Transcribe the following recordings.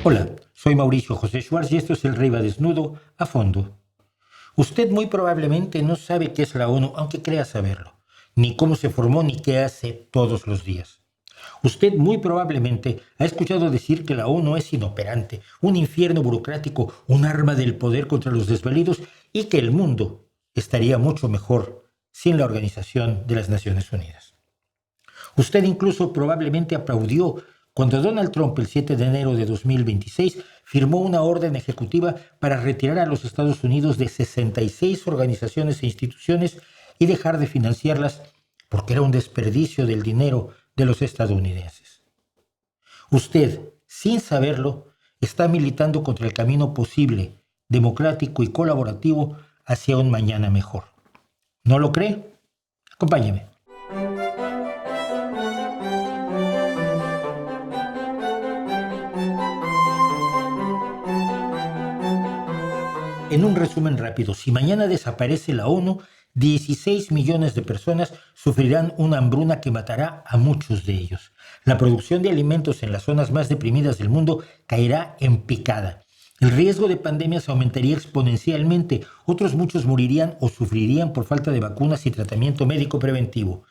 Hola, soy Mauricio José Schwartz y esto es el Rey va desnudo a fondo. Usted muy probablemente no sabe qué es la ONU, aunque crea saberlo, ni cómo se formó ni qué hace todos los días. Usted muy probablemente ha escuchado decir que la ONU es inoperante, un infierno burocrático, un arma del poder contra los desvalidos y que el mundo estaría mucho mejor sin la Organización de las Naciones Unidas. Usted incluso probablemente aplaudió cuando Donald Trump el 7 de enero de 2026 firmó una orden ejecutiva para retirar a los Estados Unidos de 66 organizaciones e instituciones y dejar de financiarlas porque era un desperdicio del dinero de los estadounidenses. Usted, sin saberlo, está militando contra el camino posible, democrático y colaborativo hacia un mañana mejor. ¿No lo cree? Acompáñeme. En un resumen rápido, si mañana desaparece la ONU, 16 millones de personas sufrirán una hambruna que matará a muchos de ellos. La producción de alimentos en las zonas más deprimidas del mundo caerá en picada. El riesgo de pandemias aumentaría exponencialmente. Otros muchos morirían o sufrirían por falta de vacunas y tratamiento médico preventivo.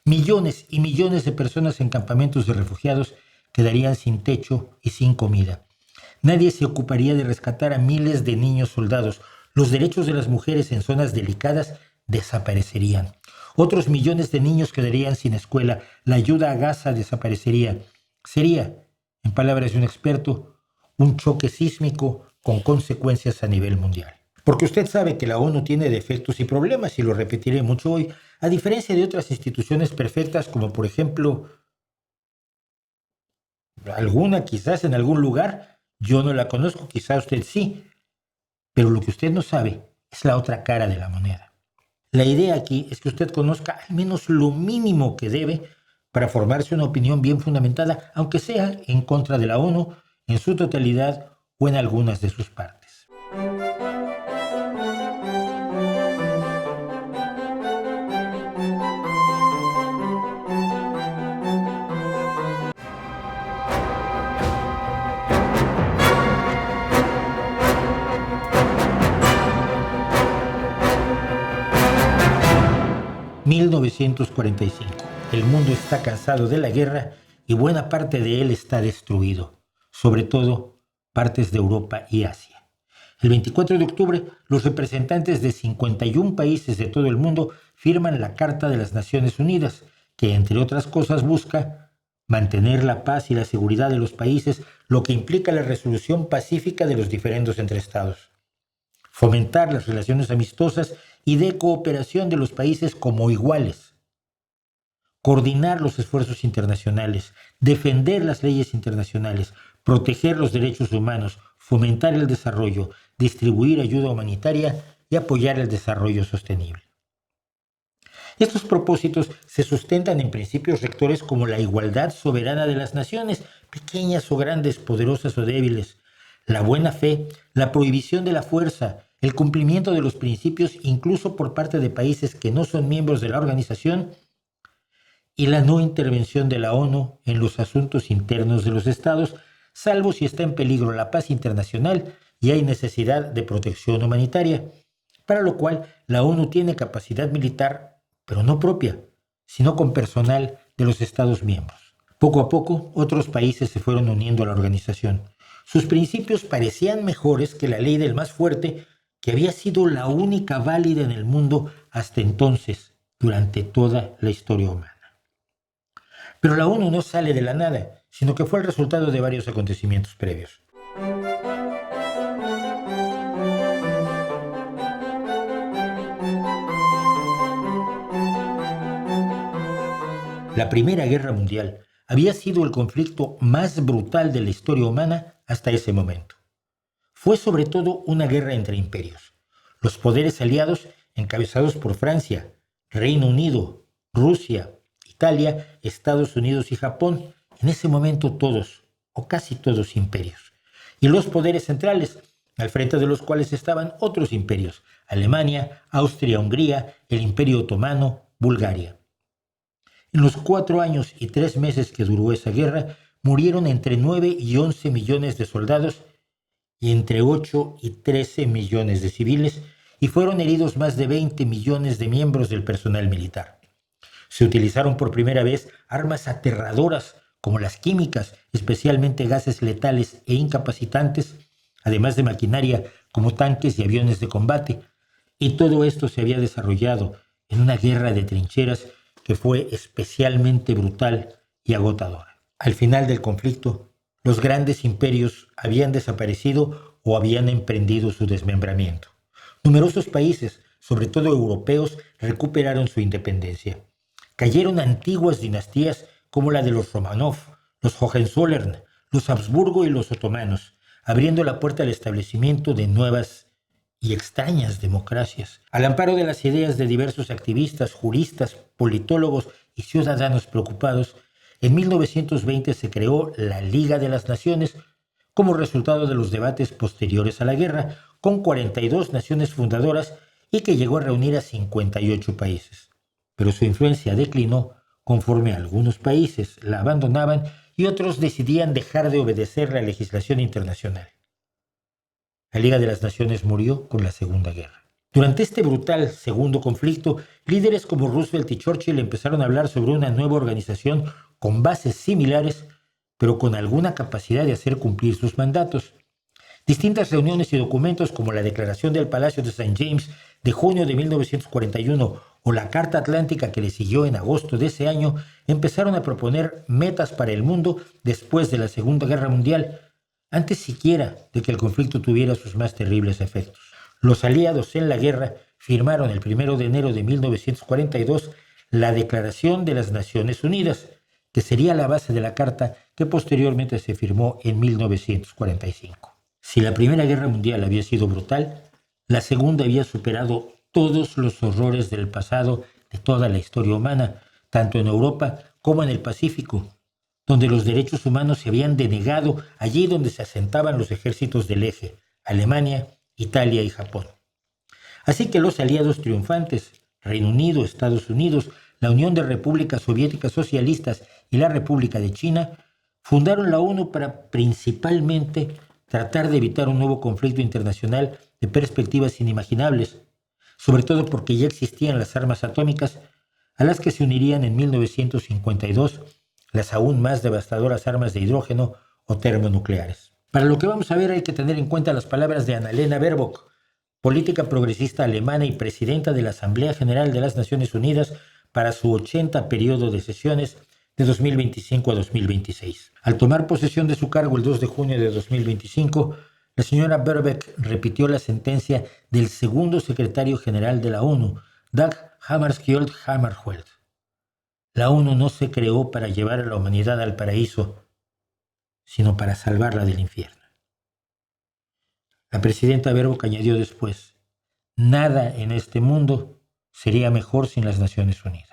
Millones y millones de personas en campamentos de refugiados quedarían sin techo y sin comida. Nadie se ocuparía de rescatar a miles de niños soldados. Los derechos de las mujeres en zonas delicadas desaparecerían. Otros millones de niños quedarían sin escuela. La ayuda a Gaza desaparecería. Sería, en palabras de un experto, un choque sísmico con consecuencias a nivel mundial. Porque usted sabe que la ONU tiene defectos y problemas, y lo repetiré mucho hoy, a diferencia de otras instituciones perfectas, como por ejemplo, alguna quizás en algún lugar. Yo no la conozco, quizá usted sí, pero lo que usted no sabe es la otra cara de la moneda. La idea aquí es que usted conozca al menos lo mínimo que debe para formarse una opinión bien fundamentada, aunque sea en contra de la ONU en su totalidad o en algunas de sus partes. 1945. El mundo está cansado de la guerra y buena parte de él está destruido, sobre todo partes de Europa y Asia. El 24 de octubre, los representantes de 51 países de todo el mundo firman la Carta de las Naciones Unidas, que entre otras cosas busca mantener la paz y la seguridad de los países, lo que implica la resolución pacífica de los diferendos entre estados, fomentar las relaciones amistosas y de cooperación de los países como iguales, coordinar los esfuerzos internacionales, defender las leyes internacionales, proteger los derechos humanos, fomentar el desarrollo, distribuir ayuda humanitaria y apoyar el desarrollo sostenible. Estos propósitos se sustentan en principios rectores como la igualdad soberana de las naciones, pequeñas o grandes, poderosas o débiles, la buena fe, la prohibición de la fuerza, el cumplimiento de los principios incluso por parte de países que no son miembros de la organización y la no intervención de la ONU en los asuntos internos de los estados, salvo si está en peligro la paz internacional y hay necesidad de protección humanitaria, para lo cual la ONU tiene capacidad militar, pero no propia, sino con personal de los Estados miembros. Poco a poco, otros países se fueron uniendo a la organización. Sus principios parecían mejores que la ley del más fuerte, que había sido la única válida en el mundo hasta entonces, durante toda la historia humana. Pero la ONU no sale de la nada, sino que fue el resultado de varios acontecimientos previos. La Primera Guerra Mundial había sido el conflicto más brutal de la historia humana hasta ese momento. Fue sobre todo una guerra entre imperios. Los poderes aliados, encabezados por Francia, Reino Unido, Rusia, Italia, Estados Unidos y Japón, en ese momento todos, o casi todos imperios. Y los poderes centrales, al frente de los cuales estaban otros imperios, Alemania, Austria-Hungría, el Imperio Otomano, Bulgaria. En los 4 años y 3 meses que duró esa guerra, murieron entre 9 y 11 millones de soldados y entre 8 y 13 millones de civiles, y fueron heridos más de 20 millones de miembros del personal militar. Se utilizaron por primera vez armas aterradoras como las químicas, especialmente gases letales e incapacitantes, además de maquinaria como tanques y aviones de combate, y todo esto se había desarrollado en una guerra de trincheras que fue especialmente brutal y agotadora. Al final del conflicto, los grandes imperios habían desaparecido o habían emprendido su desmembramiento. Numerosos países, sobre todo europeos, recuperaron su independencia. Cayeron antiguas dinastías como la de los Romanov, los Hohenzollern, los Habsburgo y los otomanos, abriendo la puerta al establecimiento de nuevas y extrañas democracias. Al amparo de las ideas de diversos activistas, juristas, politólogos y ciudadanos preocupados, en 1920 se creó la Liga de las Naciones como resultado de los debates posteriores a la guerra, con 42 naciones fundadoras y que llegó a reunir a 58 países. Pero su influencia declinó conforme algunos países la abandonaban y otros decidían dejar de obedecer la legislación internacional. La Liga de las Naciones murió con la Segunda Guerra. Durante este brutal segundo conflicto, líderes como Roosevelt y Churchill empezaron a hablar sobre una nueva organización con bases similares, pero con alguna capacidad de hacer cumplir sus mandatos. Distintas reuniones y documentos como la Declaración del Palacio de St. James de junio de 1941 o la Carta Atlántica que le siguió en agosto de ese año empezaron a proponer metas para el mundo después de la Segunda Guerra Mundial, antes siquiera de que el conflicto tuviera sus más terribles efectos. Los aliados en la guerra firmaron el 1 de enero de 1942 la Declaración de las Naciones Unidas, que sería la base de la carta que posteriormente se firmó en 1945. Si la Primera Guerra Mundial había sido brutal, la Segunda había superado todos los horrores del pasado de toda la historia humana, tanto en Europa como en el Pacífico, donde los derechos humanos se habían denegado allí donde se asentaban los ejércitos del eje, Alemania, Italia y Japón. Así que los aliados triunfantes, Reino Unido, Estados Unidos, la Unión de Repúblicas Soviéticas Socialistas y la República de China, fundaron la ONU para principalmente tratar de evitar un nuevo conflicto internacional de perspectivas inimaginables, sobre todo porque ya existían las armas atómicas, a las que se unirían en 1952 las aún más devastadoras armas de hidrógeno o termonucleares. Para lo que vamos a ver hay que tener en cuenta las palabras de Annalena Baerbock, política progresista alemana y presidenta de la Asamblea General de las Naciones Unidas para su 80 periodo de sesiones de 2025 a 2026. Al tomar posesión de su cargo el 2 de junio de 2025, la señora Baerbock repitió la sentencia del segundo secretario general de la ONU, Dag Hammarskjöld. La ONU no se creó para llevar a la humanidad al paraíso, sino para salvarla del infierno. La presidenta Baerbock añadió después: nada en este mundo sería mejor sin las Naciones Unidas.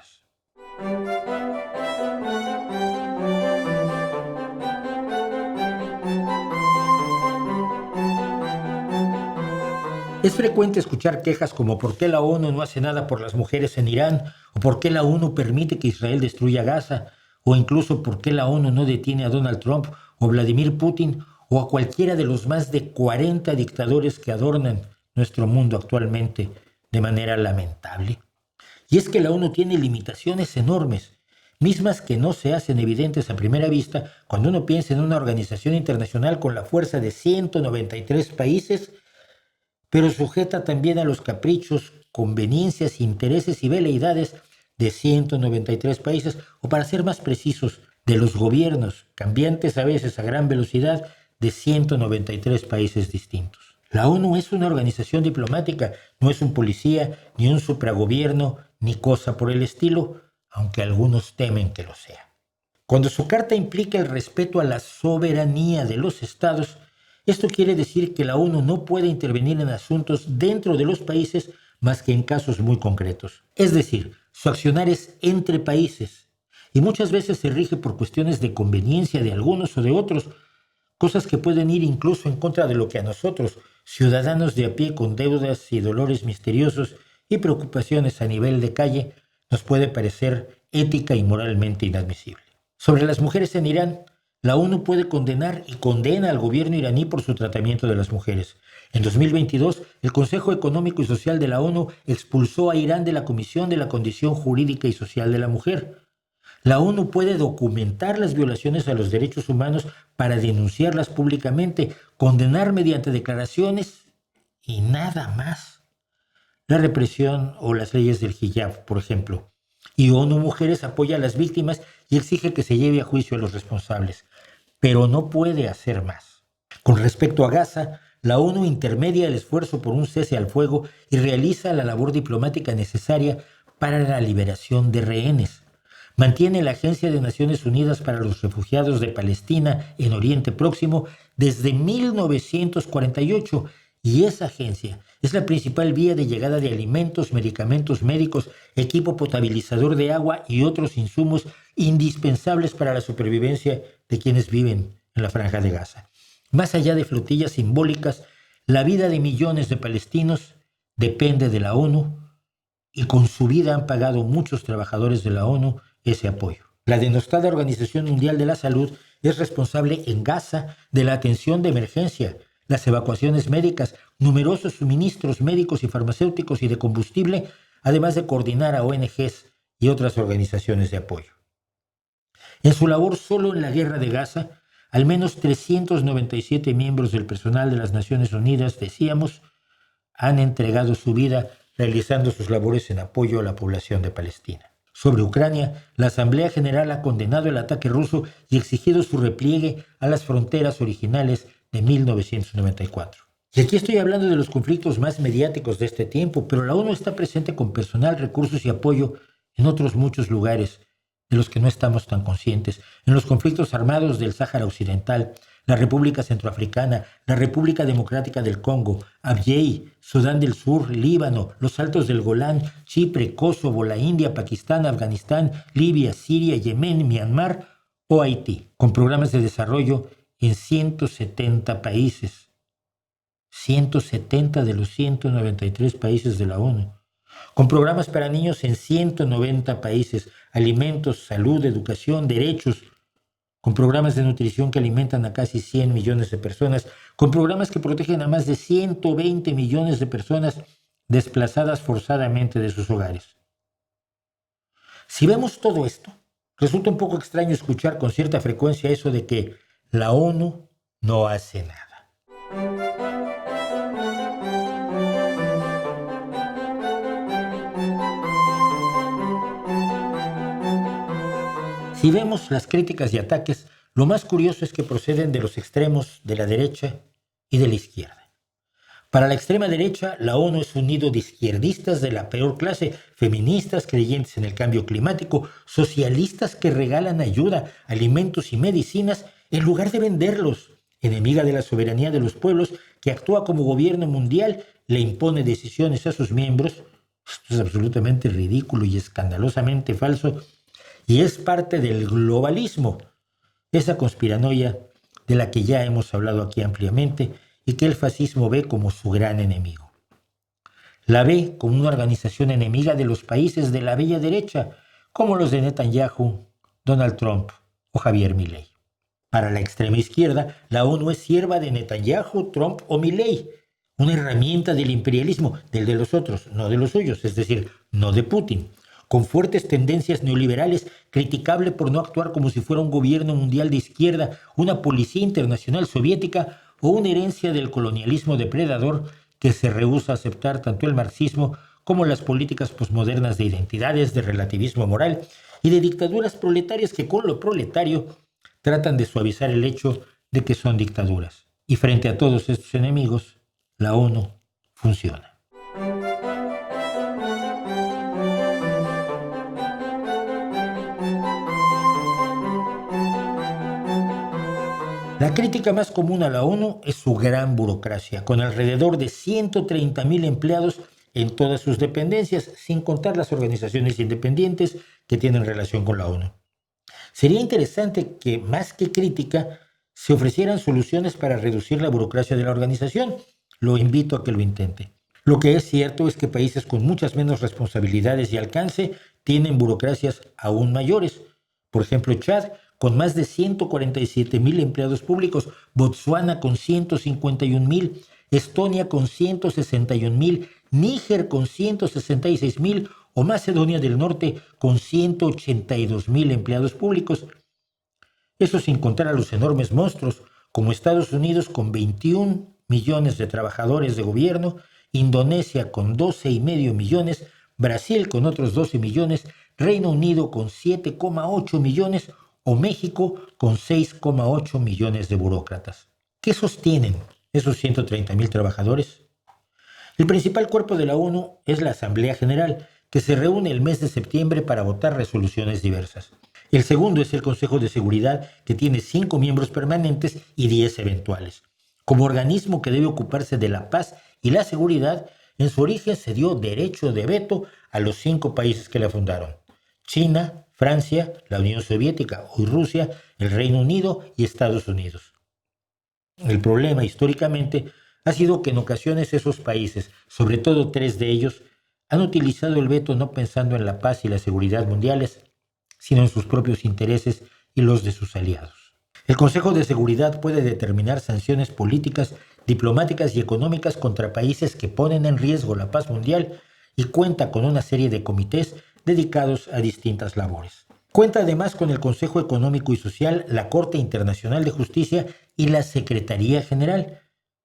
Es frecuente escuchar quejas como ¿por qué la ONU no hace nada por las mujeres en Irán? ¿O por qué la ONU permite que Israel destruya Gaza? ¿O incluso por qué la ONU no detiene a Donald Trump o Vladimir Putin o a cualquiera de los más de 40 dictadores que adornan nuestro mundo actualmente de manera lamentable? Y es que la ONU tiene limitaciones enormes, mismas que no se hacen evidentes a primera vista cuando uno piensa en una organización internacional con la fuerza de 193 países, pero sujeta también a los caprichos, conveniencias, intereses y veleidades de 193 países, o para ser más precisos, de los gobiernos, cambiantes a veces a gran velocidad, de 193 países distintos. La ONU es una organización diplomática, no es un policía, ni un supragobierno, ni cosa por el estilo, aunque algunos temen que lo sea. Cuando su carta implica el respeto a la soberanía de los estados, esto quiere decir que la ONU no puede intervenir en asuntos dentro de los países más que en casos muy concretos. Es decir, su accionar es entre países y muchas veces se rige por cuestiones de conveniencia de algunos o de otros, cosas que pueden ir incluso en contra de lo que a nosotros, ciudadanos de a pie con deudas y dolores misteriosos y preocupaciones a nivel de calle, nos puede parecer ética y moralmente inadmisible. Sobre las mujeres en Irán, la ONU puede condenar y condena al gobierno iraní por su tratamiento de las mujeres. En 2022, el Consejo Económico y Social de la ONU expulsó a Irán de la Comisión de la Condición Jurídica y Social de la Mujer. La ONU puede documentar las violaciones a los derechos humanos para denunciarlas públicamente, condenar mediante declaraciones y nada más. La represión o las leyes del hijab, por ejemplo. Y ONU Mujeres apoya a las víctimas y exige que se lleve a juicio a los responsables. Pero no puede hacer más. Con respecto a Gaza, la ONU intermedia el esfuerzo por un cese al fuego y realiza la labor diplomática necesaria para la liberación de rehenes. Mantiene la Agencia de Naciones Unidas para los Refugiados de Palestina en Oriente Próximo desde 1948 y esa agencia es la principal vía de llegada de alimentos, medicamentos médicos, equipo potabilizador de agua y otros insumos indispensables para la supervivencia de quienes viven en la Franja de Gaza. Más allá de flotillas simbólicas, la vida de millones de palestinos depende de la ONU y con su vida han pagado muchos trabajadores de la ONU ese apoyo. La denostada Organización Mundial de la Salud es responsable en Gaza de la atención de emergencia, las evacuaciones médicas, numerosos suministros médicos y farmacéuticos y de combustible, además de coordinar a ONGs y otras organizaciones de apoyo. En su labor solo en la guerra de Gaza, al menos 397 miembros del personal de las Naciones Unidas, decíamos, han entregado su vida realizando sus labores en apoyo a la población de Palestina. Sobre Ucrania, la Asamblea General ha condenado el ataque ruso y exigido su repliegue a las fronteras originales de 1994. Y aquí estoy hablando de los conflictos más mediáticos de este tiempo, pero la ONU está presente con personal, recursos y apoyo en otros muchos lugares de los que no estamos tan conscientes, en los conflictos armados del Sáhara Occidental, la República Centroafricana, la República Democrática del Congo, Abyei, Sudán del Sur, Líbano, los Altos del Golán, Chipre, Kosovo, la India, Pakistán, Afganistán, Libia, Siria, Yemen, Myanmar o Haití, con programas de desarrollo en 170 países. 170 de los 193 países de la ONU. Con programas para niños en 190 países, alimentos, salud, educación, derechos, con programas de nutrición que alimentan a casi 100 millones de personas, con programas que protegen a más de 120 millones de personas desplazadas forzadamente de sus hogares. Si vemos todo esto, resulta un poco extraño escuchar con cierta frecuencia eso de que la ONU no hace nada. Si vemos las críticas y ataques, lo más curioso es que proceden de los extremos de la derecha y de la izquierda. Para la extrema derecha, la ONU es un nido de izquierdistas de la peor clase, feministas creyentes en el cambio climático, socialistas que regalan ayuda, alimentos y medicinas en lugar de venderlos, enemiga de la soberanía de los pueblos, que actúa como gobierno mundial, le impone decisiones a sus miembros. Esto es absolutamente ridículo y escandalosamente falso, y es parte del globalismo, esa conspiranoia de la que ya hemos hablado aquí ampliamente y que el fascismo ve como su gran enemigo. La ve como una organización enemiga de los países de la bella derecha, como los de Netanyahu, Donald Trump o Javier Milei. Para la extrema izquierda, la ONU es sierva de Netanyahu, Trump o Milei, una herramienta del imperialismo, del de los otros, no de los suyos, es decir, no de Putin, con fuertes tendencias neoliberales, criticable por no actuar como si fuera un gobierno mundial de izquierda, una policía internacional soviética o una herencia del colonialismo depredador que se rehúsa a aceptar tanto el marxismo como las políticas posmodernas de identidades, de relativismo moral y de dictaduras proletarias que con lo proletario tratan de suavizar el hecho de que son dictaduras. Y frente a todos estos enemigos, la ONU funciona. La crítica más común a la ONU es su gran burocracia, con alrededor de 130,000 empleados en todas sus dependencias, sin contar las organizaciones independientes que tienen relación con la ONU. Sería interesante que, más que crítica, se ofrecieran soluciones para reducir la burocracia de la organización. Lo invito a que lo intente. Lo que es cierto es que países con muchas menos responsabilidades y alcance tienen burocracias aún mayores. Por ejemplo, Chad, con más de 147,000 empleados públicos, Botsuana con 151,000, Estonia con 161,000, Níger con 166,000 o Macedonia del Norte con 182,000 empleados públicos. Eso sin contar a los enormes monstruos como Estados Unidos con 21 millones de trabajadores de gobierno, Indonesia con 12,5 millones, Brasil con otros 12 millones, Reino Unido con 7,8 millones o México con 6,8 millones de burócratas. ¿Qué sostienen esos 130,000 trabajadores? El principal cuerpo de la ONU es la Asamblea General, que se reúne el mes de septiembre para votar resoluciones diversas. El segundo es el Consejo de Seguridad, que tiene 5 miembros permanentes y 10 eventuales. Como organismo que debe ocuparse de la paz y la seguridad, en su origen se dio derecho de veto a los 5 países que la fundaron: China, Francia, la Unión Soviética, hoy Rusia, el Reino Unido y Estados Unidos. El problema históricamente ha sido que en ocasiones esos países, sobre todo 3 de ellos, han utilizado el veto no pensando en la paz y la seguridad mundiales, sino en sus propios intereses y los de sus aliados. El Consejo de Seguridad puede determinar sanciones políticas, diplomáticas y económicas contra países que ponen en riesgo la paz mundial y cuenta con una serie de comités dedicados a distintas labores. Cuenta además con el Consejo Económico y Social, la Corte Internacional de Justicia y la Secretaría General,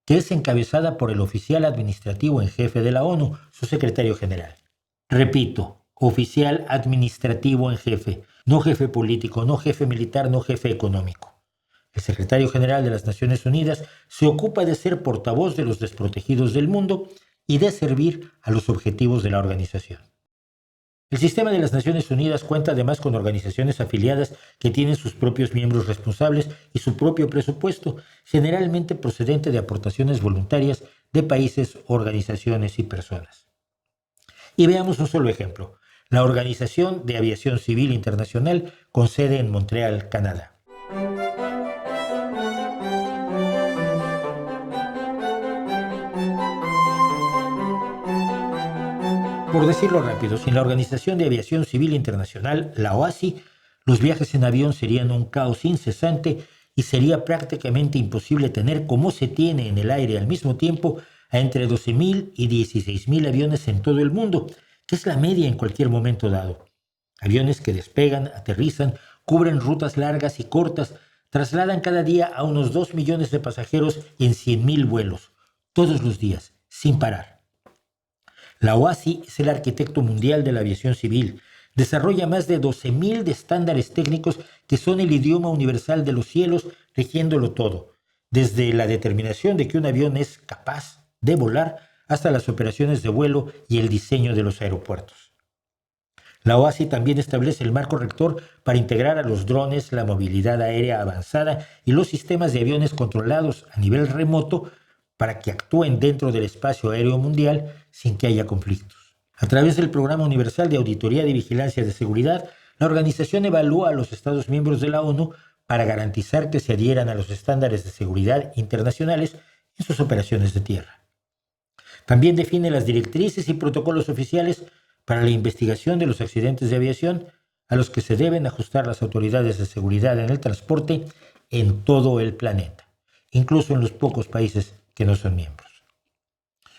que es encabezada por el oficial administrativo en jefe de la ONU, su secretario general. Repito, oficial administrativo en jefe, no jefe político, no jefe militar, no jefe económico. El secretario general de las Naciones Unidas se ocupa de ser portavoz de los desprotegidos del mundo y de servir a los objetivos de la organización. El sistema de las Naciones Unidas cuenta además con organizaciones afiliadas que tienen sus propios miembros responsables y su propio presupuesto, generalmente procedente de aportaciones voluntarias de países, organizaciones y personas. Y veamos un solo ejemplo: la Organización de Aviación Civil Internacional, con sede en Montreal, Canadá. Por decirlo rápido, sin la Organización de Aviación Civil Internacional, la OACI, los viajes en avión serían un caos incesante y sería prácticamente imposible tener, como se tiene en el aire al mismo tiempo, a entre 12,000 y 16,000 aviones en todo el mundo, que es la media en cualquier momento dado. Aviones que despegan, aterrizan, cubren rutas largas y cortas, trasladan cada día a unos 2 millones de pasajeros en 100,000 vuelos, todos los días, sin parar. La OACI es el arquitecto mundial de la aviación civil. Desarrolla más de 12,000 de estándares técnicos que son el idioma universal de los cielos, rigiéndolo todo, desde la determinación de que un avión es capaz de volar hasta las operaciones de vuelo y el diseño de los aeropuertos. La OACI también establece el marco rector para integrar a los drones, la movilidad aérea avanzada y los sistemas de aviones controlados a nivel remoto para que actúen dentro del espacio aéreo mundial sin que haya conflictos. A través del Programa Universal de Auditoría de Vigilancia de Seguridad, la organización evalúa a los Estados miembros de la ONU para garantizar que se adhieran a los estándares de seguridad internacionales en sus operaciones de tierra. También define las directrices y protocolos oficiales para la investigación de los accidentes de aviación a los que se deben ajustar las autoridades de seguridad en el transporte en todo el planeta, incluso en los pocos países que no son miembros.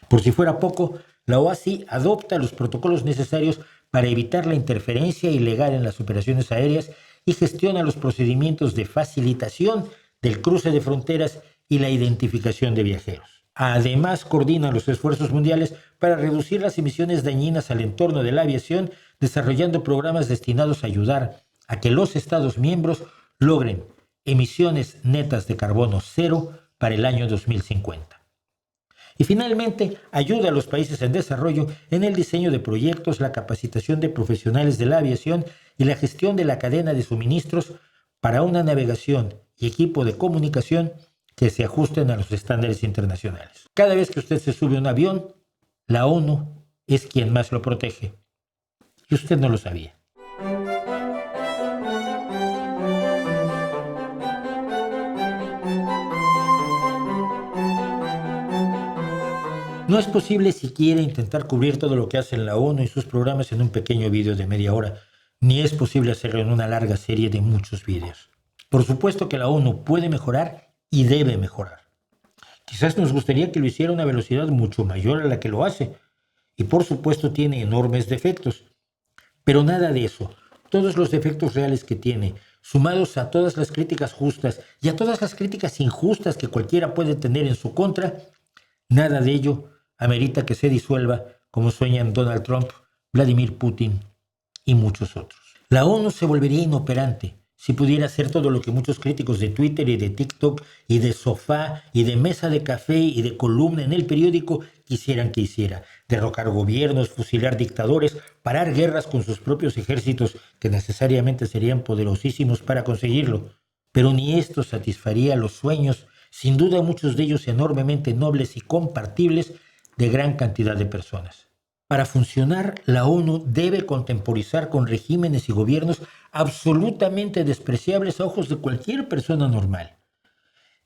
Por si fuera poco, la OACI adopta los protocolos necesarios para evitar la interferencia ilegal en las operaciones aéreas y gestiona los procedimientos de facilitación del cruce de fronteras y la identificación de viajeros. Además, coordina los esfuerzos mundiales para reducir las emisiones dañinas al entorno de la aviación, desarrollando programas destinados a ayudar a que los Estados miembros logren emisiones netas de carbono cero para el año 2050. Y finalmente, ayuda a los países en desarrollo en el diseño de proyectos, la capacitación de profesionales de la aviación y la gestión de la cadena de suministros para una navegación y equipo de comunicación que se ajusten a los estándares internacionales. Cada vez que usted se sube a un avión, la ONU es quien más lo protege. Y usted no lo sabía. No es posible siquiera intentar cubrir todo lo que hace la ONU y sus programas en un pequeño vídeo de media hora, ni es posible hacerlo en una larga serie de muchos vídeos. Por supuesto que la ONU puede mejorar y debe mejorar. Quizás nos gustaría que lo hiciera a una velocidad mucho mayor a la que lo hace, y por supuesto tiene enormes defectos. Pero nada de eso. Todos los defectos reales que tiene, sumados a todas las críticas justas y a todas las críticas injustas que cualquiera puede tener en su contra, nada de ello amerita que se disuelva como sueñan Donald Trump, Vladimir Putin y muchos otros. La ONU se volvería inoperante si pudiera hacer todo lo que muchos críticos de Twitter y de TikTok y de sofá y de mesa de café y de columna en el periódico quisieran que hiciera. Derrocar gobiernos, fusilar dictadores, parar guerras con sus propios ejércitos que necesariamente serían poderosísimos para conseguirlo. Pero ni esto satisfaría los sueños, sin duda muchos de ellos enormemente nobles y compartibles, de gran cantidad de personas. Para funcionar, la ONU debe contemporizar con regímenes y gobiernos absolutamente despreciables a ojos de cualquier persona normal.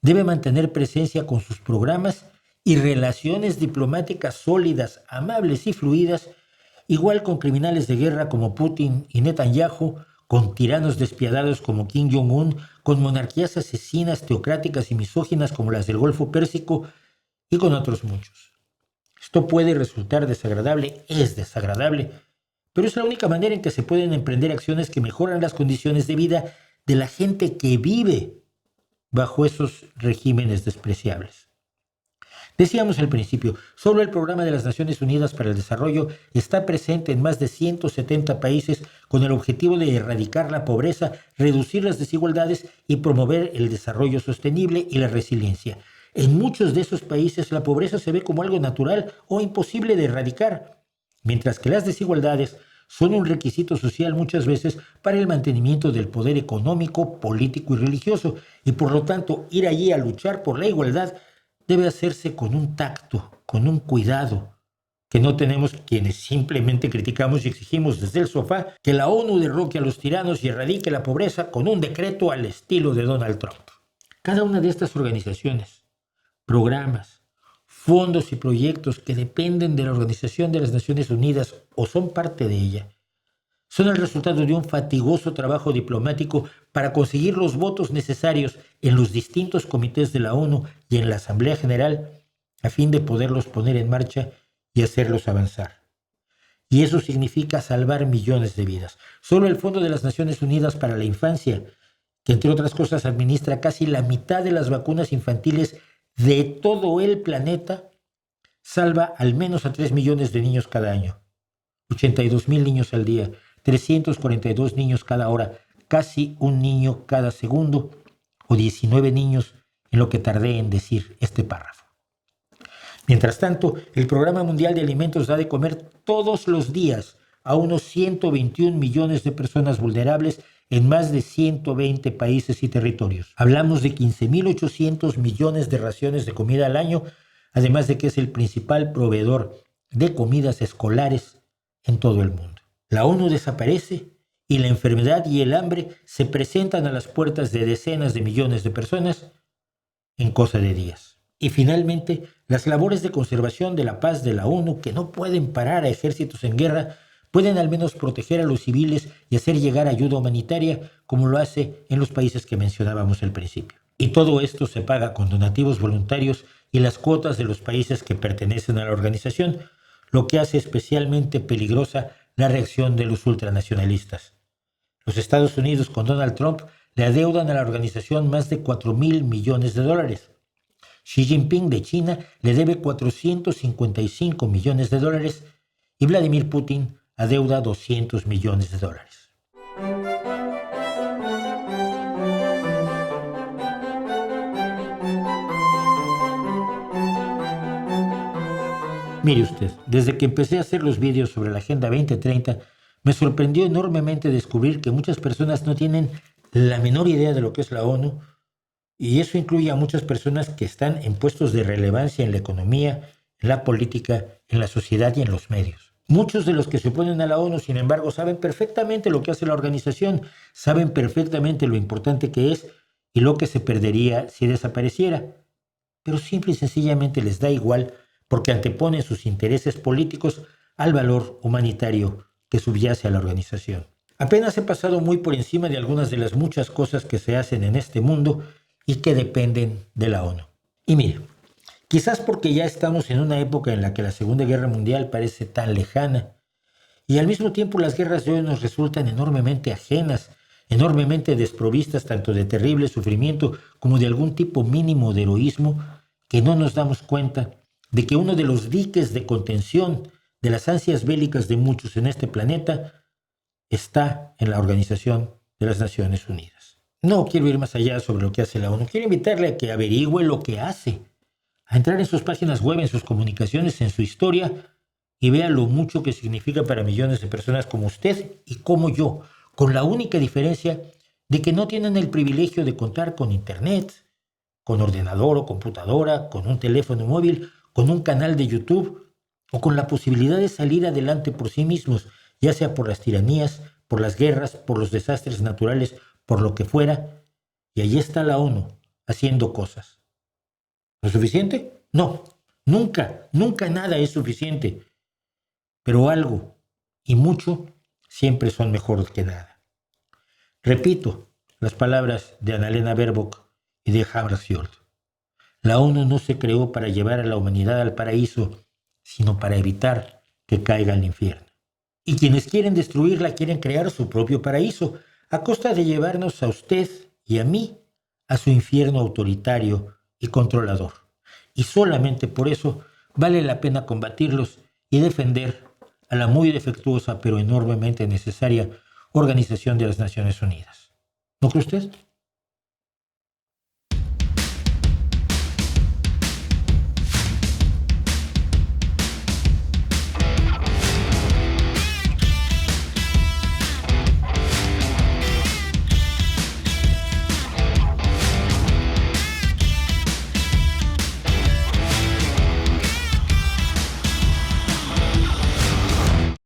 Debe mantener presencia con sus programas y relaciones diplomáticas sólidas, amables y fluidas, igual con criminales de guerra como Putin y Netanyahu, con tiranos despiadados como Kim Jong-un, con monarquías asesinas, teocráticas y misóginas como las del Golfo Pérsico y con otros muchos. Esto puede resultar desagradable, es desagradable, pero es la única manera en que se pueden emprender acciones que mejoran las condiciones de vida de la gente que vive bajo esos regímenes despreciables. Decíamos al principio, solo el Programa de las Naciones Unidas para el Desarrollo está presente en más de 170 países con el objetivo de erradicar la pobreza, reducir las desigualdades y promover el desarrollo sostenible y la resiliencia. En muchos de esos países la pobreza se ve como algo natural o imposible de erradicar, mientras que las desigualdades son un requisito social muchas veces para el mantenimiento del poder económico, político y religioso, y por lo tanto ir allí a luchar por la igualdad debe hacerse con un tacto, con un cuidado, que no tenemos quienes simplemente criticamos y exigimos desde el sofá que la ONU derroque a los tiranos y erradique la pobreza con un decreto al estilo de Donald Trump. Cada una de estas organizaciones, programas, fondos y proyectos que dependen de la Organización de las Naciones Unidas o son parte de ella, son el resultado de un fatigoso trabajo diplomático para conseguir los votos necesarios en los distintos comités de la ONU y en la Asamblea General a fin de poderlos poner en marcha y hacerlos avanzar. Y eso significa salvar millones de vidas. Solo el Fondo de las Naciones Unidas para la Infancia, que entre otras cosas administra casi la mitad de las vacunas infantiles de todo el planeta, salva al menos a 3 millones de niños cada año. 82,000 niños al día, 342 niños cada hora, casi un niño cada segundo, o 19 niños en lo que tardé en decir este párrafo. Mientras tanto, el Programa Mundial de Alimentos da de comer todos los días a unos 121 millones de personas vulnerables en más de 120 países y territorios. Hablamos de 15.800 millones de raciones de comida al año, además de que es el principal proveedor de comidas escolares en todo el mundo. La ONU desaparece y la enfermedad y el hambre se presentan a las puertas de decenas de millones de personas en cosa de días. Y finalmente, las labores de conservación de la paz de la ONU, que no pueden parar a ejércitos en guerra, pueden al menos proteger a los civiles y hacer llegar ayuda humanitaria, como lo hace en los países que mencionábamos al principio. Y todo esto se paga con donativos voluntarios y las cuotas de los países que pertenecen a la organización, lo que hace especialmente peligrosa la reacción de los ultranacionalistas. Los Estados Unidos con Donald Trump le adeudan a la organización más de 4,000 millones de dólares. Xi Jinping de China le debe 455 millones de dólares y Vladimir Putin adeuda 200 millones de dólares. Mire usted, desde que empecé a hacer los vídeos sobre la Agenda 2030, me sorprendió enormemente descubrir que muchas personas no tienen la menor idea de lo que es la ONU, y eso incluye a muchas personas que están en puestos de relevancia en la economía, en la política, en la sociedad y en los medios. Muchos de los que se oponen a la ONU, sin embargo, saben perfectamente lo que hace la organización, saben perfectamente lo importante que es y lo que se perdería si desapareciera, pero simple y sencillamente les da igual porque anteponen sus intereses políticos al valor humanitario que subyace a la organización. Apenas he pasado muy por encima de algunas de las muchas cosas que se hacen en este mundo y que dependen de la ONU. Y mire, quizás porque ya estamos en una época en la que la Segunda Guerra Mundial parece tan lejana y al mismo tiempo las guerras de hoy nos resultan enormemente ajenas, enormemente desprovistas tanto de terrible sufrimiento como de algún tipo mínimo de heroísmo, que no nos damos cuenta de que uno de los diques de contención de las ansias bélicas de muchos en este planeta está en la Organización de las Naciones Unidas. No quiero ir más allá sobre lo que hace la ONU. Quiero invitarle a que averigüe lo que hace, a entrar en sus páginas web, en sus comunicaciones, en su historia y vea lo mucho que significa para millones de personas como usted y como yo, con la única diferencia de que no tienen el privilegio de contar con Internet, con ordenador o computadora, con un teléfono móvil, con un canal de YouTube o con la posibilidad de salir adelante por sí mismos, ya sea por las tiranías, por las guerras, por los desastres naturales, por lo que fuera. Y allí está la ONU haciendo cosas. ¿No es suficiente? No, nunca, nunca nada es suficiente. Pero algo y mucho siempre son mejor que nada. Repito las palabras de Annalena Baerbock y de Hammarskjöld. La ONU no se creó para llevar a la humanidad al paraíso, sino para evitar que caiga al infierno. Y quienes quieren destruirla quieren crear su propio paraíso, a costa de llevarnos a usted y a mí a su infierno autoritario y controlador. Y solamente por eso vale la pena combatirlos y defender a la muy defectuosa pero enormemente necesaria Organización de las Naciones Unidas. ¿No cree usted?